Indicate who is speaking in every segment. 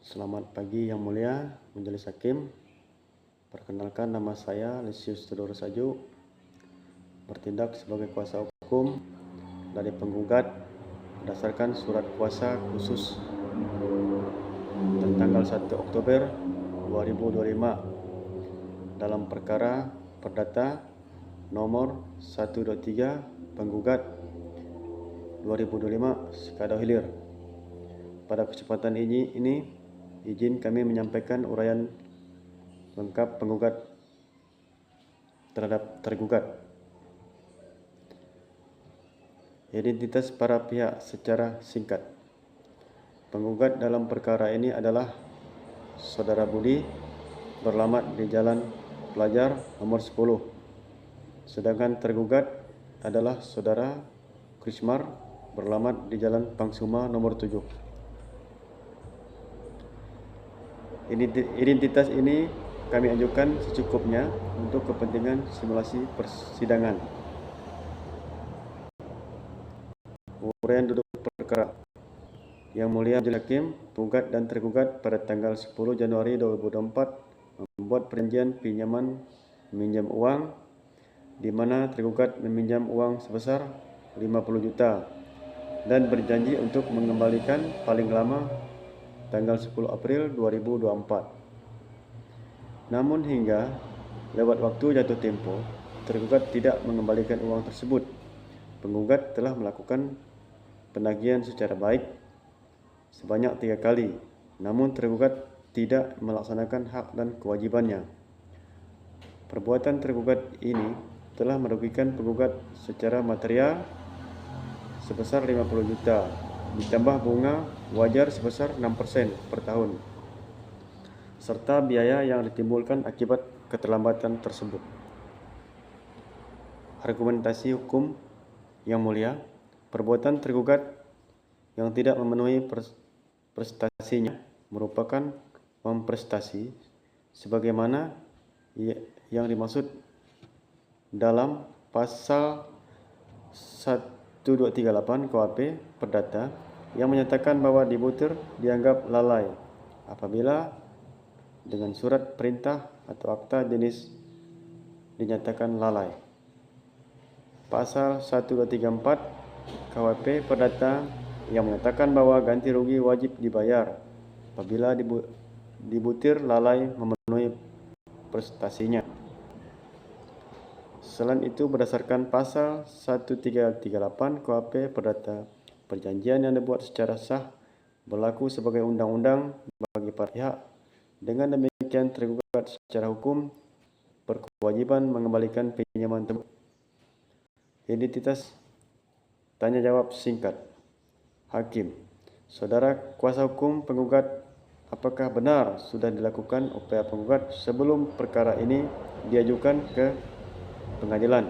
Speaker 1: Selamat pagi Yang Mulia Majelis Hakim. Perkenalkan, nama saya Lisius Tudor Saju, bertindak sebagai kuasa hukum dari penggugat berdasarkan surat kuasa khusus tanggal 1 Oktober 2025 dalam perkara perdata nomor 123 penggugat 2025 Sekadau Hilir. Pada kesempatan ini izin kami menyampaikan uraian lengkap penggugat terhadap tergugat. Identitas para pihak secara singkat. Penggugat dalam perkara ini adalah Saudara Budi, beralamat di Jalan Pelajar nomor 10. Sedangkan tergugat adalah Saudara Krismar, beralamat di Jalan Pangsuma nomor 7. Identitas ini kami ajukan secukupnya untuk kepentingan simulasi persidangan. Uraian duduk perkara. Yang Mulia Majelis Hakim, penggugat dan tergugat pada tanggal 10 Januari 2024 membuat perjanjian pinjaman meminjam uang di mana tergugat meminjam uang sebesar 50 juta dan berjanji untuk mengembalikan paling lama tanggal 10 April 2024. Namun hingga lewat waktu jatuh tempo, tergugat tidak mengembalikan uang tersebut. Penggugat telah melakukan penagihan secara baik sebanyak 3 kali, namun tergugat tidak melaksanakan hak dan kewajibannya. Perbuatan tergugat ini telah merugikan penggugat secara material sebesar 50 juta, ditambah bunga wajar sebesar 6% per tahun, serta biaya yang ditimbulkan akibat keterlambatan tersebut. Argumentasi hukum. Yang Mulia, perbuatan tergugat yang tidak memenuhi prestasinya merupakan memprestasi sebagaimana yang dimaksud dalam pasal 1238 KUHP Perdata yang menyatakan bahwa debitur dianggap lalai apabila dengan surat perintah atau akta jenis dinyatakan lalai. Pasal 1234 KUHP Perdata yang menyatakan bahwa ganti rugi wajib dibayar apabila debitur lalai memenuhi prestasinya. Selain itu, berdasarkan pasal 1338 KUHP Perdata, perjanjian yang dibuat secara sah berlaku sebagai undang-undang bagi para pihak. Dengan demikian, tergugat secara hukum berkewajiban mengembalikan pinjaman tersebut. Identitas tanya jawab singkat. Hakim, Saudara kuasa hukum penggugat, apakah benar sudah dilakukan upaya penggugat sebelum perkara ini diajukan ke pengadilan?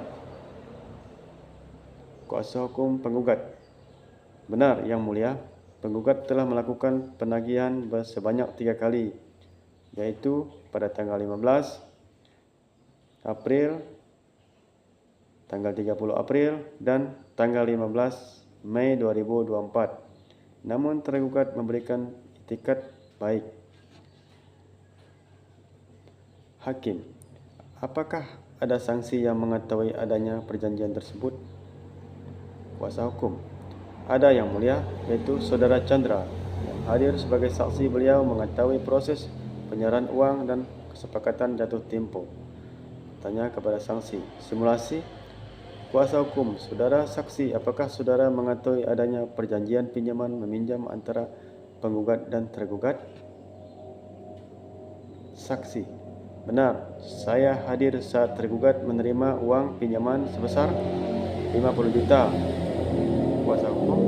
Speaker 1: Kuasa hukum penggugat, benar Yang Mulia, penggugat telah melakukan penagihan sebanyak 3 kali, yaitu pada tanggal 15 April, tanggal 30 April, dan tanggal 15 Mei 2024. Namun tergugat memberikan itikat baik. Hakim, apakah ada sanksi yang mengetahui adanya perjanjian tersebut? Kuasa hukum, ada Yang Mulia, yaitu Saudara Chandra yang hadir sebagai saksi. Beliau mengetahui proses penyerahan uang dan kesepakatan jatuh tempo. Tanya kepada saksi. Simulasi. Kuasa hukum, Saudara saksi, apakah saudara mengetahui adanya perjanjian pinjaman meminjam antara penggugat dan tergugat? Saksi, benar, saya hadir saat tergugat menerima uang pinjaman sebesar 50 juta. Kuasa hukum,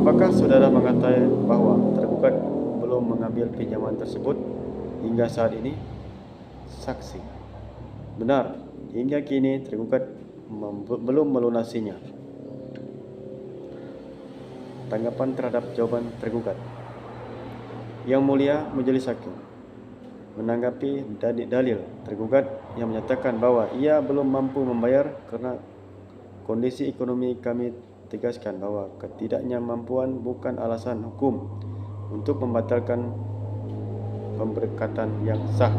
Speaker 1: apakah saudara mengetahui bahwa tergugat belum mengambil pinjaman tersebut hingga saat ini? Saksi, benar, hingga kini tergugat belum melunasinya. Tanggapan terhadap jawaban tergugat. Yang Mulia Majelis Hakim, menanggapi dalil tergugat yang menyatakan bahwa ia belum mampu membayar karena kondisi ekonomi, kami tegaskan bahwa ketidakmampuan bukan alasan hukum untuk membatalkan pemberkatan yang sah.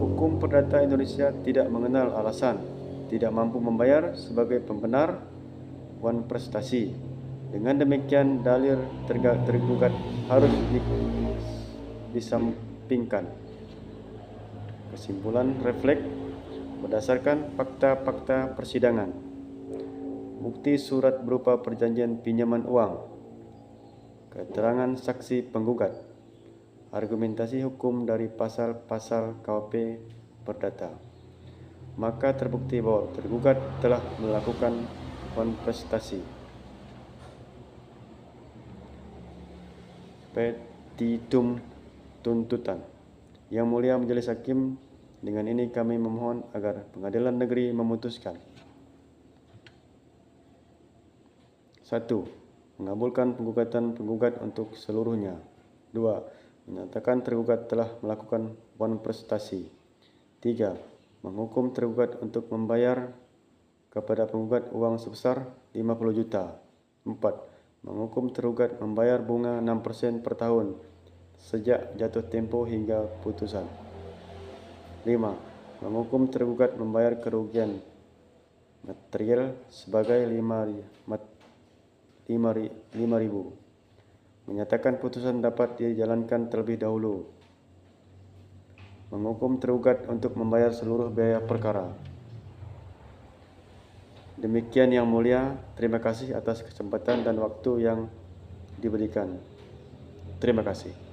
Speaker 1: Hukum Perdata Indonesia tidak mengenal alasan tidak mampu membayar sebagai pembenar wan prestasi. Dengan demikian, dalil tergugat harus disampingkan. Kesimpulan refleks berdasarkan fakta-fakta persidangan. Bukti surat berupa perjanjian pinjaman uang, keterangan saksi penggugat, argumentasi hukum dari pasal-pasal KUHP Perdata, maka terbukti bahwa tergugat telah melakukan konprestasi. Petitum tuntutan. Yang Mulia Majelis Hakim, dengan ini kami memohon agar Pengadilan Negeri memutuskan: 1. Mengabulkan penggugatan penggugat untuk seluruhnya. 2. Menyatakan tergugat telah melakukan wan prestasi. 3. Menghukum tergugat untuk membayar kepada penggugat uang sebesar 50 juta. 4. Menghukum tergugat membayar bunga 6% per tahun sejak jatuh tempo hingga putusan. 5. Menghukum tergugat membayar kerugian material sebagai 5.000. Menyatakan putusan dapat dijalankan terlebih dahulu. Menghukum tergugat untuk membayar seluruh biaya perkara. Demikian Yang Mulia, terima kasih atas kesempatan dan waktu yang diberikan. Terima kasih.